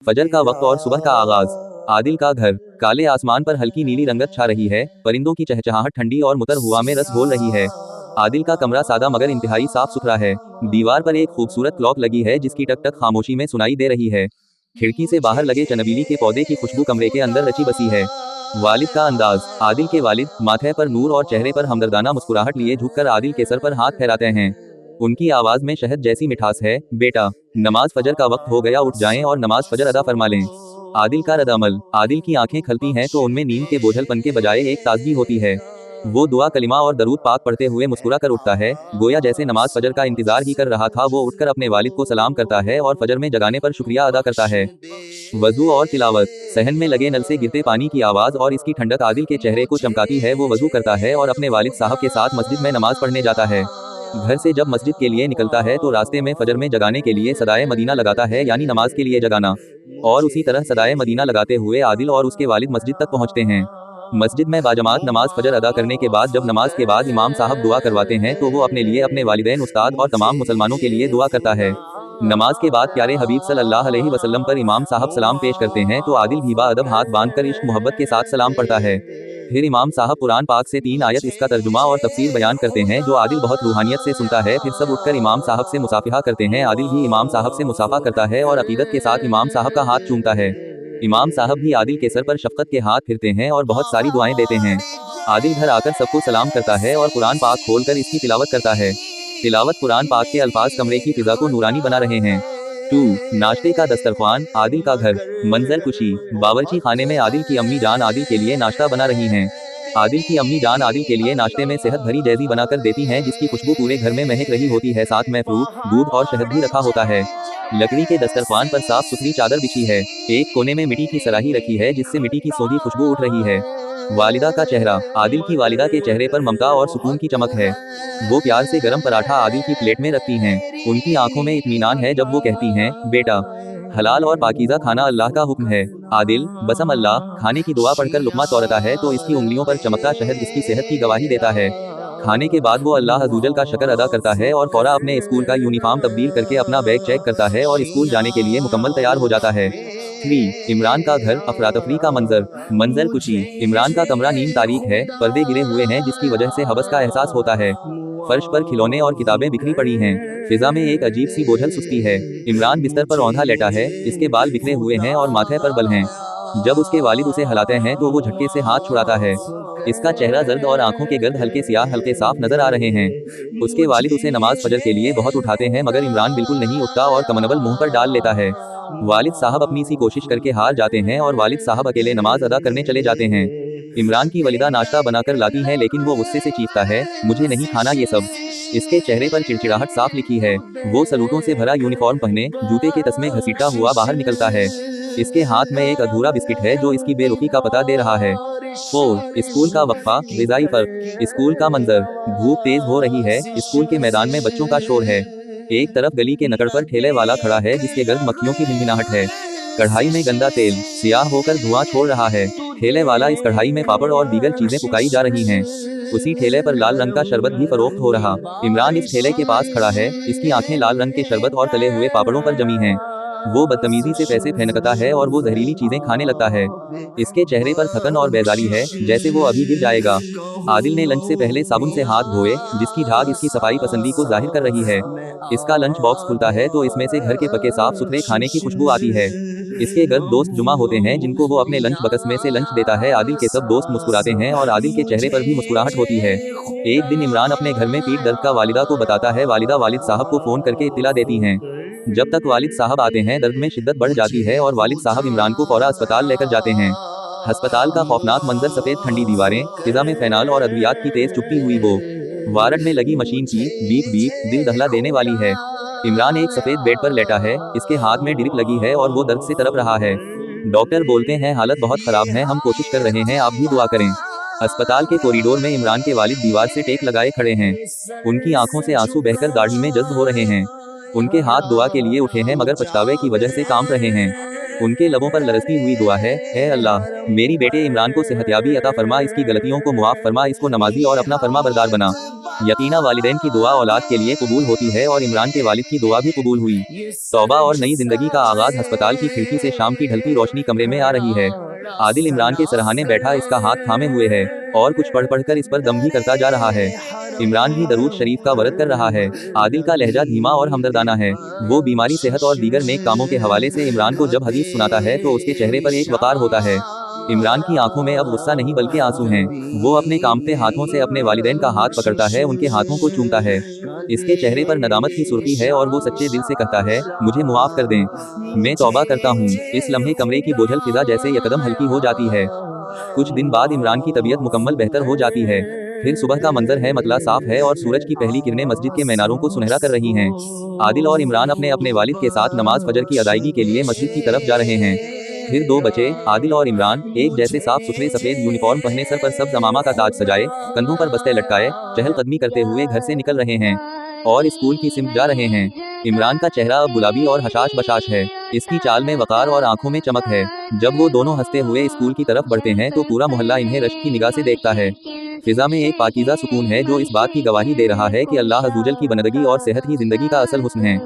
फजर का वक्त और सुबह का आगाज। आदिल का घर। काले आसमान पर हल्की नीली रंगत छा रही है, परिंदों की चहचहाहट ठंडी और मुतर हुआ में रस घोल रही है। आदिल का कमरा सादा मगर इंतहाई साफ सुथरा है। दीवार पर एक खूबसूरत क्लॉक लगी है जिसकी टक टक खामोशी में सुनाई दे रही है। खिड़की से बाहर लगे चनबीली के पौधे की खुशबू कमरे के अंदर रची बसी है। वालिद का अंदाज। आदिल के वालिद माथे पर नूर और चेहरे पर हमदर्दाना मुस्कुराहट लिए झुककर आदिल के सर पर हाथ फेराते हैं। उनकी आवाज में शहद जैसी मिठास है। बेटा, नमाज फजर का वक्त हो गया, उठ जाएं और नमाज फजर अदा फरमा लें। आदिल का रद्द-अमल। आदिल की आंखें खलती हैं तो उनमें नींद के बोझलपन के बजाय एक ताजगी होती है। वो दुआ कलिमा और दरूद पाक पढ़ते हुए मुस्कुरा कर उठता है, गोया जैसे नमाज फजर का इंतजार ही कर रहा था। वो उठकर अपने वालिद को सलाम करता है और फजर में जगाने पर शुक्रिया अदा करता है। वजू और तिलावत। सहन में लगे नल से गिरते पानी की आवाज और इसकी ठंडक आदिल के चेहरे को चमकाती है। वो वजू करता है और अपने वालिद साहब के साथ मस्जिद में नमाज पढ़ने जाता है। घर से जब मस्जिद के लिए निकलता है तो रास्ते में फजर में जगाने के लिए सदाए मदीना लगाता है, यानी नमाज के लिए जगाना। और उसी तरह सदाए मदीना लगाते हुए आदिल और उसके वालिद मस्जिद तक पहुंचते हैं। मस्जिद में बाजमात नमाज फजर अदा करने के बाद जब नमाज के बाद इमाम साहब दुआ करवाते हैं तो वो अपने लिए, अपने वालिदैन, उस्ताद और तमाम मुसलमानों के लिए दुआ करता है। नमाज के बाद प्यारे हबीब सल्लल्लाहु अलैहि वसल्लम पर इमाम साहब सलाम पेश करते हैं तो आदिल भी बाअदब हाथ बांधकर इश्क मोहब्बत के साथ सलाम पढ़ता है। फिर इमाम साहब कुरान पाक से 3 आयत इसका तर्जुमा और तफसीर बयान करते हैं जो आदिल बहुत रूहानियत से सुनता है। फिर सब उठकर इमाम साहब से मुसाफिहा करते हैं। आदिल भी इमाम साहब से मुसाफा करता है और अकीदत के साथ इमाम साहब का हाथ चूमता है। इमाम साहब भी आदिल के सर पर शफकत के हाथ फिरते हैं और बहुत सारी दुआएं देते हैं। आदिल घर आकर सबको सलाम करता है और कुरान पाक खोलकर इसकी तिलावत करता है। तिलावत कुरान पाक के अल्फाज कमरे की फिजा को नूरानी बना रहे हैं। 2. नाश्ते का दस्तरख्वान। आदिल का घर। मंजर कुशी। बावर्ची खाने में आदिल की अम्मी जान आदिल के लिए नाश्ता बना रही हैं। आदिल की अम्मी जान आदिल के लिए नाश्ते में सेहत भरी जैजी बनाकर देती हैं जिसकी खुशबू पूरे घर में महक रही होती है। साथ में फ्रूट, दूध और शहद भी रखा होता है। लकड़ी के दस्तरख्वान पर साफ सुथरी चादर बिछी है। एक कोने में मिट्टी की सराही रखी है जिससे मिट्टी की सौंधी खुशबू उठ रही है। वालिदा का चेहरा। आदिल की वालिदा के चेहरे पर ममता और सुकून की चमक है। वो प्यार से गरम पराठा आदिल की प्लेट में रखती हैं। उनकी आंखों में इत्मीनान है जब वो कहती हैं, बेटा, हलाल और पाकीज़ा खाना अल्लाह का हुक्म है। आदिल बसम अल्लाह खाने की दुआ पढ़कर लुक़मा तोड़ता है तो इसकी उंगलियों पर चमकता शहद इसकी सेहत की गवाही देता है। खाने के बाद वो अल्लाह अज़्ज़वजल का शुक्र अदा करता है और फौरा अपने स्कूल का यूनिफॉर्म तब्दील करके अपना बैग चेक करता है और स्कूल जाने के लिए मुकम्मल तैयार हो जाता है। 3. इमरान का घर। अफरातफरी का मंजर। मंजर कुशी। इमरान का कमरा नीम तारीख है, पर्दे गिरे हुए हैं जिसकी वजह से हवस का एहसास होता है। फर्श पर खिलौने और किताबें बिखरी पड़ी हैं। फिजा में एक अजीब सी बोझल सुस्ती है। इमरान बिस्तर पर औंधा लेटा है, इसके बाल बिखरे हुए हैं और माथे पर बल हैं। जब उसके वालिद उसे हिलाते हैं तो वो झटके से हाथ छुड़ाता है। इसका चेहरा जर्द और आंखों के गर्द हल्के सियाह हल्के साफ नजर आ रहे हैं। उसके वालिद उसे नमाज फजर के लिए बहुत उठाते हैं मगर इमरान बिल्कुल नहीं उठता और कमनबल मुंह पर डाल लेता है। वालिद साहब अपनी सी कोशिश करके हार जाते हैं और वालिद साहब अकेले नमाज अदा करने चले जाते हैं। इमरान की वलिदा नाश्ता बनाकर लाती है लेकिन वो गुस्से से चीखता है, मुझे नहीं खाना ये सब। इसके चेहरे पर चिड़चिड़ाहट साफ लिखी है। वो सलूटों से भरा यूनिफॉर्म पहने, जूते के तस्मे घसीटता हुआ बाहर निकलता है। इसके हाथ में एक अधूरा बिस्किट है जो इसकी बेरुखी का पता दे रहा है। 4. स्कूल का वक्फा। ग़िज़ाई फ़र्क। स्कूल का मंजर। धूप तेज हो रही है, स्कूल के मैदान में बच्चों का शोर है। एक तरफ गली के नकड़ पर ठेले वाला खड़ा है जिसके गर्द मक्खियों की भिनभिनाहट है। कढ़ाई में गंदा तेल सियाह होकर धुआं छोड़ रहा है। ठेले वाला इस कढ़ाई में पापड़ और दीगर चीजें पकाई जा रही हैं। उसी ठेले पर लाल रंग का शरबत भी फरोख्त हो रहा। इमरान इस ठेले के पास खड़ा है, इसकी आंखें लाल रंग के शरबत और तले हुए पापड़ों पर जमी हैं। वो बदतमीजी से पैसे फेंकता है और वो जहरीली चीजें खाने लगता है। इसके चेहरे पर थकन और बेजारी है, जैसे वो अभी गिर जाएगा। आदिल ने लंच से पहले साबुन से हाथ धोए, जिसकी झाग इसकी सफाई पसंदी को जाहिर कर रही है। इसका लंच बॉक्स खुलता है तो इसमें से घर के पके साफ सुथरे खाने की खुशबू आती है। इसके गर्द दोस्त जुमा होते हैं जिनको वो अपने लंच बक्स में से लंच देता है। आदिल के सब दोस्त मुस्कुराते हैं और आदिल के चेहरे पर भी मुस्कुराहट होती है। एक दिन इमरान अपने घर में पीठ दर्द का वालिदा को बताता है। वालिदा वालिद साहब को फोन करके इत्तिला देती हैं। जब तक वालिद साहब आते हैं दर्द में शिद्दत बढ़ जाती है और वालिद साहब इमरान को फौरा अस्पताल लेकर जाते हैं। अस्पताल का खौफनाक मंजर, सफेद ठंडी दीवारें, फिजा में फेनाल और अद्वियात की तेज चुभती हुई बो। वार्ड में लगी मशीन की बीप बीप दिल दहला देने वाली है। इमरान एक सफेद बेड पर लेटा है, इसके हाथ में ड्रिप लगी है और वो दर्द से तड़प रहा है। डॉक्टर बोलते हैं हालत बहुत खराब है, हम कोशिश कर रहे हैं, आप भी दुआ करें। अस्पताल के कॉरिडोर में इमरान के वालिद दीवार से टेक लगाए खड़े हैं। उनकी आंखों से आंसू बहकर दाढ़ी में जज्ब हो रहे हैं। उनके हाथ दुआ के लिए उठे हैं मगर पछतावे की वजह से कांप रहे हैं। उनके लबों पर लरसती हुई दुआ है, ऐ अल्लाह, मेरी बेटे इमरान को सेहतयाबी अता फरमा, इसकी गलतियों को मुआफ फरमा, इसको नमाजी और अपना फरमा बरदार बना। यकीना वालिदैन की दुआ औलाद के लिए कबूल होती है और इमरान के वालिद की दुआ भी कबूल हुई। तौबा और नई जिंदगी का आगाज अस्पताल की खिड़की से शाम की ढलती रोशनी कमरे में आ रही है। आदिल इमरान के सरहाने बैठा इसका हाथ थामे हुए है और कुछ पढ़ कर इस पर दम भी करता जा रहा है। इमरान भी दरूद शरीफ का वरद कर रहा है। आदिल का लहजा धीमा और हमदर्दाना है। वो बीमारी, सेहत और दीगर नेक कामों के हवाले से इमरान को जब हदीस सुनाता है तो उसके चेहरे पर एक वकार होता है। इमरान की आंखों में अब गुस्सा नहीं बल्कि आंसू हैं। वो अपने कांपते हाथों से अपने वालिदैन का हाथ पकड़ता है, उनके हाथों को चूमता है। इसके चेहरे पर नदामत की सुर्खी है और वो सच्चे दिल से कहता है, मुझे मुआफ कर दें, मैं तौबा करता हूँ। इस लम्हे कमरे की बोझल फिजा जैसे यकदम हल्की हो जाती है। कुछ दिन बाद इमरान की तबीयत मुकम्मल बेहतर हो जाती है। फिर सुबह का मंजर है, मतला साफ है और सूरज की पहली किरणें मस्जिद के मीनारों को सुनहरा कर रही हैं। आदिल और इमरान अपने अपने वालिद के साथ नमाज फजर की अदायगी के लिए मस्जिद की तरफ जा रहे हैं। फिर दो बच्चे, आदिल और इमरान, एक जैसे साफ सुथरे सफेद यूनिफॉर्म पहने, सर पर सब्ज अमामा का ताज सजाए, कंधों पर बस्ते लटकाए, चहलकदमी करते हुए घर से निकल रहे हैं और स्कूल की सिमत जा रहे हैं। इमरान का चेहरा अब गुलाबी और हशाश बशाश है। इसकी चाल में वकार और आंखों में चमक है। जब वो दोनों हंसते हुए स्कूल की तरफ बढ़ते हैं तो पूरा मोहल्ला इन्हें रश्क की निगाह से देखता है। फिजा में एक पाकीज़ा सुकून है जो इस बात की गवाही दे रहा है कि अल्लाह अज़्ज़वजल की बंदगी और सेहत ही जिंदगी का असल हुस्न है।